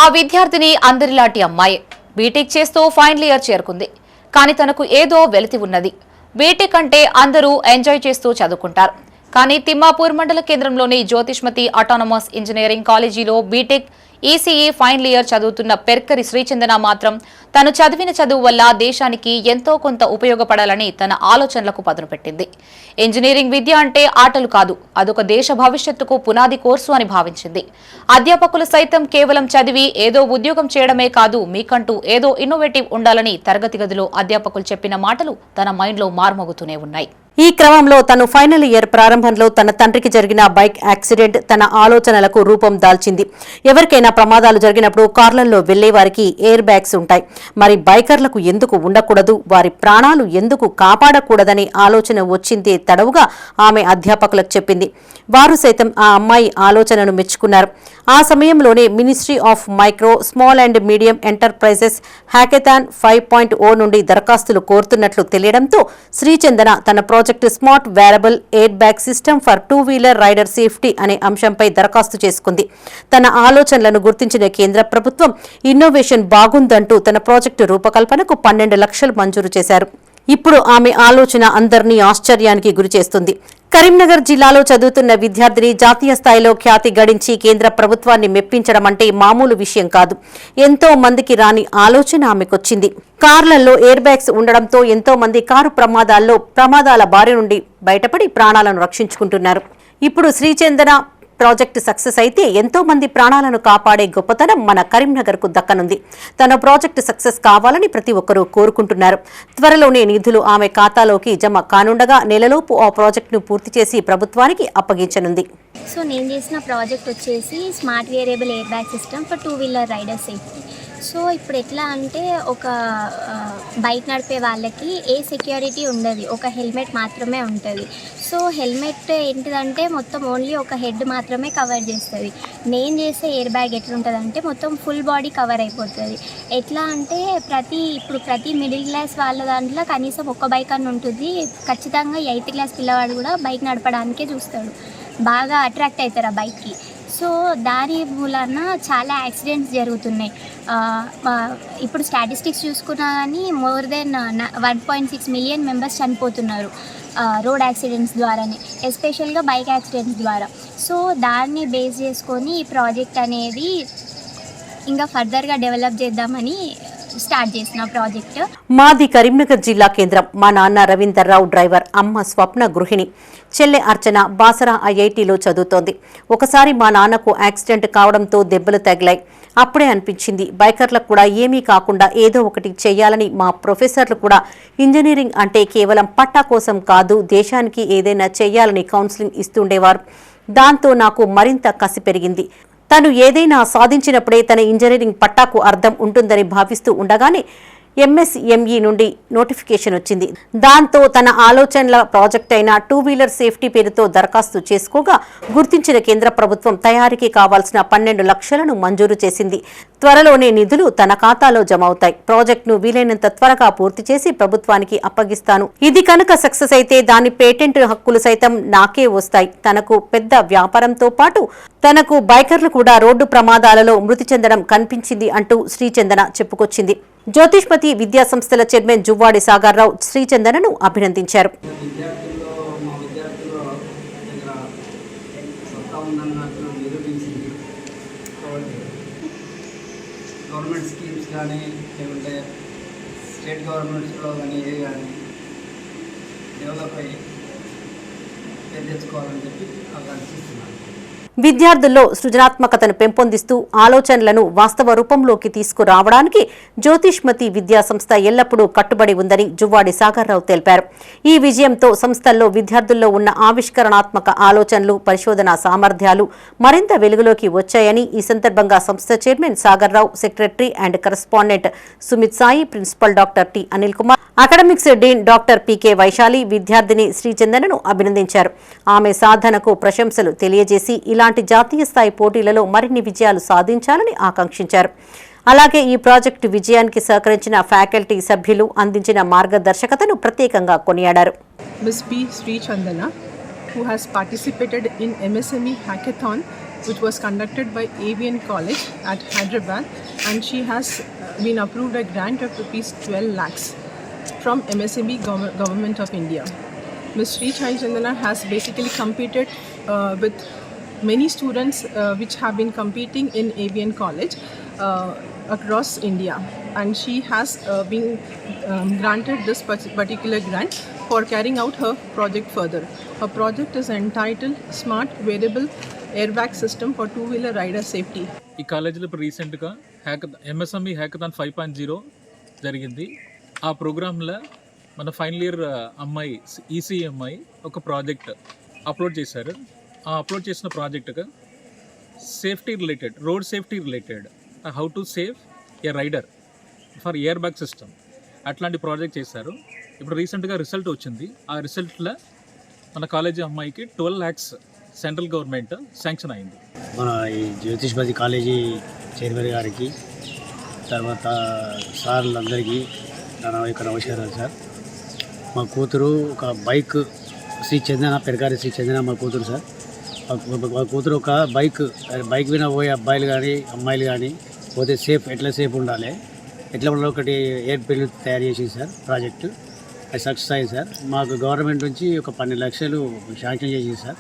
ఆ విద్యార్థిని అందరిలాంటి అమ్మాయి బీటెక్ చేస్తూ ఫైనల్ ఇయర్ చేరుకుంది. కానీ తనకు ఏదో వెలితి ఉన్నది. బీటెక్ అంటే అందరూ ఎంజాయ్ చేస్తూ చదువుకుంటారు. కానీ తిమ్మాపూర్ మండల కేంద్రంలోని జ్యోతిష్మతి ఆటోనమస్ ఇంజనీరింగ్ కాలేజీలో బీటెక్ ఈసీఈ ఫైనల్ ఇయర్ చదువుతున్న పెర్కరి శ్రీచందన మాత్రం తను చదివిన చదువు వల్ల దేశానికి ఎంతో కొంత ఉపయోగపడాలని తన ఆలోచనలకు పదును పెట్టింది. ఇంజనీరింగ్ విద్య అంటే ఆటలు కాదు, అదొక దేశ భవిష్యత్తుకు పునాది కోర్సు అని భావించింది. అధ్యాపకులు సైతం కేవలం చదివి ఏదో ఉద్యోగం చేయడమే కాదు, మీకంటూ ఏదో ఇన్నోవేటివ్ ఉండాలని తరగతి గదిలో అధ్యాపకులు చెప్పిన మాటలు తన మైండ్లో మార్మోగుతూనే ఉన్నాయి. ఈ క్రమంలో తను ఫైనల్ ఇయర్ ప్రారంభంలో తన తండ్రికి జరిగిన బైక్ యాక్సిడెంట్ తన ఆలోచనలకు రూపం దాల్చింది. ఎవరికైనా ప్రమాదాలు జరిగినప్పుడు కార్లలో వెళ్లే వారికి ఎయిర్ బ్యాగ్స్ ఉంటాయి. మరి బైకర్లకు ఎందుకు ఉండకూడదు, వారి ప్రాణాలు ఎందుకు కాపాడకూడదనే ఆలోచన వచ్చిందే తడవుగా ఆమె అధ్యాపకులకు చెప్పింది. వారు సైతం ఆ అమ్మాయి ఆలోచనను మెచ్చుకున్నారు. ఆ సమయంలోనే ministry of micro, small and medium enterprises hackathon 5.0 నుండి దరఖాస్తులు కోరుతున్నట్లు తెలియడంతో శ్రీచందన తన project smart wearable air bag system for two wheeler rider safety అనే అంశంపై దరఖాస్తు చేసుకుంది. తన ఆలోచనలను గుర్తించిన కేంద్ర ప్రభుత్వం ఇన్నోవేషన్ బాగుందంటూ తన ప్రాజెక్టు రూపకల్పనకు 12 లక్షలు మంజూరు చేశారు. ఇప్పుడు ఆమె ఆలోచన అందరినీ ఆశ్చర్యానికి గురిచేస్తుంది. కరీంనగర్ జిల్లాలో చదువుతున్న విద్యార్థిని జాతీయ స్థాయిలో ఖ్యాతి గడించి కేంద్ర ప్రభుత్వాన్ని మెప్పించడం అంటే మామూలు విషయం కాదు. ఎంతో మందికి రాని ఆలోచన ఆమెకొచ్చింది. కార్లలో ఎయిర్ బ్యాగ్స్ ఉండడంతో ఎంతో మంది కారు ప్రమాదాల బారి నుండి బయటపడి ప్రాణాలను రక్షించుకుంటున్నారు. ఇప్పుడు శ్రీచందన ప్రాజెక్టు సక్సెస్ అయితే ఎంతో మంది ప్రాణాలను కాపాడే గొప్పతనం మన కరీంనగర్ కు దక్కనుంది. తన ప్రాజెక్టు సక్సెస్ కావాలని ప్రతి ఒక్కరూ కోరుకుంటున్నారు. త్వరలోనే నిధులు ఆమె ఖాతాలోకి జమ కానుండగా నెలలోపు ఆ ప్రాజెక్టును పూర్తి చేసి ప్రభుత్వానికి అప్పగించనుంది. సో నేను చేసిన ప్రాజెక్ట్ వచ్చేసి smart wearable air bag system for two wheeler rider safety. So ఇప్పుడు ఎట్లా అంటే ఒక బైక్ నడిపే వాళ్ళకి ఏ సెక్యూరిటీ ఉండదు, ఒక హెల్మెట్ మాత్రమే ఉంటుంది. సో హెల్మెట్ ఏంటిదంటే మొత్తం ఓన్లీ ఒక హెడ్ మాత్రమే కవర్ చేస్తుంది. నేను చేసే ఎయిర్ బ్యాగ్ ఎట్లుంటుందంటే మొత్తం ఫుల్ బాడీ కవర్ అయిపోతుంది. ఎట్లా అంటే ప్రతి మిడిల్ క్లాస్ వాళ్ళ దాంట్లో కనీసం ఒక బైక్ అని ఉంటుంది. ఖచ్చితంగా 8th క్లాస్ పిల్లవాడు కూడా బైక్ నడపడానికే చూస్తాడు, బాగా అట్రాక్ట్ అవుతారు ఆ బైక్కి. సో దాని మూలన చాలా యాక్సిడెంట్స్ జరుగుతున్నాయి. ఇప్పుడు స్టాటిస్టిక్స్ చూసుకున్నా కానీ మోర్ దెన్ 1.6 మిలియన్ మెంబర్స్ చనిపోతున్నారు రోడ్ యాక్సిడెంట్స్ ద్వారానే, ఎస్పెషల్గా బైక్ యాక్సిడెంట్స్ ద్వారా. సో దాన్ని బేస్ చేసుకొని ఈ ప్రాజెక్ట్ అనేది ఇంకా ఫర్దర్గా డెవలప్ చేద్దామని స్టార్ట్ చేసిన ప్రాజెక్ట్. మాది కరీంనగర్ జిల్లా కేంద్రం. మా నాన్న రవీందర్రావు డ్రైవర్, అమ్మ స్వప్న గృహిణి, చెల్లె అర్చన బాసరా ఐఐటీలో చదువుతోంది. ఒకసారి మా నాన్నకు యాక్సిడెంట్ కావడంతో దెబ్బలు తగిలాయి. అప్పుడే అనిపించింది బైకర్లకు కూడా ఏమీ కాకుండా ఏదో ఒకటి చేయాలని. మా ప్రొఫెసర్లు కూడా ఇంజనీరింగ్ అంటే కేవలం పట్టా కోసం కాదు, దేశానికి ఏదైనా చేయాలని కౌన్సిలింగ్ ఇస్తుండేవారు. దాంతో నాకు మరింత కసి పెరిగింది. తను ఏదైనా సాధించినప్పుడే తన ఇంజనీరింగ్ పట్టాకు అర్థం ఉంటుందని భావిస్తూ ఉండగానే ఎంఎస్ఎంఈ నుండి నోటిఫికేషన్ వచ్చింది. దాంతో తన ఆలోచనల ప్రాజెక్ట్ అయిన 2-వీలర్ సేఫ్టీ పేరుతో దరఖాస్తు చేసుకోగా గుర్తించిన కేంద్ర ప్రభుత్వం తయారీకి కావాల్సిన 12 లక్షలను మంజూరు చేసింది. త్వరలోనే నిధులు తన ఖాతాలో జమ అవుతాయి. ప్రాజెక్టును వీలైనంత త్వరగా పూర్తి చేసి ప్రభుత్వానికి అప్పగిస్తాను. ఇది కనుక సక్సెస్ అయితే దాని పేటెంట్ హక్కులు సైతం నాకే వస్తాయి. తనకు పెద్ద వ్యాపారంతో పాటు తనకు బైకర్లు కూడా రోడ్డు ప్రమాదాలలో మృతి చెందడం కనిపించింది అంటూ శ్రీచందన చెప్పుకొచ్చింది. జ్యోతిష్మతి విద్యా సంస్థల చైర్మన్ జువ్వాడి సాగర్రావు శ్రీచందనను అభినందించారు. గవర్నమెంట్ స్కీమ్స్ కానీ లేకుంటే స్టేట్ గవర్నమెంట్స్లో కానీ ఏ కానీ డెవలప్ అయ్యి తెచ్చుకోవాలని చెప్పి ఆకాంక్షిస్తున్నాను. విద్యార్థుల్లో సృజనాత్మకతను పెంపొందిస్తూ ఆలోచనలను వాస్తవ రూపంలోకి తీసుకురావడానికి జ్యోతిష్మతి విద్యా సంస్థ ఎల్లప్పుడూ కట్టుబడి ఉందని జువ్వాడి సాగర్రావు తెలిపారు. ఈ విజయంతో సంస్థల్లో విద్యార్థుల్లో ఉన్న ఆవిష్కరణాత్మక ఆలోచనలు, పరిశోధనా సామర్థ్యాలు మరింత వెలుగులోకి వచ్చాయని ఈ సందర్భంగా సంస్థ chairman Sagar Rao, secretary and correspondent Sumith Sai, principal doctor T Anil Kumar, academics dean doctor PK Vaishali విద్యార్థిని శ్రీచందనను అభినందించారు. ఆమె సాధనకు ప్రశంసలు తెలియజేసి ఇలాంటి జాతీయ స్థాయి పోటీలలో మరిన్ని విజయాలు సాధించాలని ఆకాంక్షించారు. అలాగే ఈ ప్రాజెక్టు విజయానికి సహకరించిన ఫ్యాకల్టీ సభ్యులు అందించిన మార్గదర్శకతను ప్రత్యేకంగా కొనియాడారు. Ms. P. Sri Chandana, who has participated in MSME Hackathon which was conducted by ABN College at Hyderabad, and she has been approved a grant of rupees 12 lakhs from MSME Government of India. Ms. Sri Chai Chandana has basically competed with many students which have been competing in ABN College across India, and she has been granted this particular grant for carrying out her project further. Her project is entitled Smart Wearable Airbag System for Two-Wheeler Rider Safety. ఈ కాలేజీలో ఇప్పుడు రీసెంట్గా MSME hackathon 5.0 జరిగింది. ఆ ప్రోగ్రాంలో మన final year అమ్మాయి ECE అమ్మాయి ఒక ప్రాజెక్ట్ అప్లోడ్ చేశారు. ఆ అప్లోడ్ చేసిన ప్రాజెక్టుగా safety related, road safety related, how to save a rider for airbag system అట్లాంటి ప్రాజెక్ట్ చేశారు. ఇప్పుడు రీసెంట్గా రిజల్ట్ వచ్చింది. ఆ రిజల్ట్లో మన కాలేజీ అమ్మాయికి 12 lakhs సెంట్రల్ గవర్నమెంట్ శాంక్షన్ అయింది. మన ఈ జ్యోతిష్పతి కాలేజీ చైర్మన్ గారికి, తర్వాత సార్లందరికీ నా యొక్క నమస్కారాలు సార్. మా కూతురు ఒక బైక్, శ్రీ చందన, పెరకారి శ్రీ చందన మా కూతురు సార్. మా కూతురు ఒక బైక్ మీద పోయే అబ్బాయిలు కానీ అమ్మాయిలు కానీ పోతే ఎట్లా సేఫ్ ఉండాలి, ఎట్లా ఉండాలి ఒకటి ఎయిర్ పిల్ తయారు చేసింది సార్. ప్రాజెక్టు అది సక్సెస్ అయింది సార్. మాకు గవర్నమెంట్ నుంచి ఒక 12 లక్షలు శాంక్షన్ చేసింది సార్.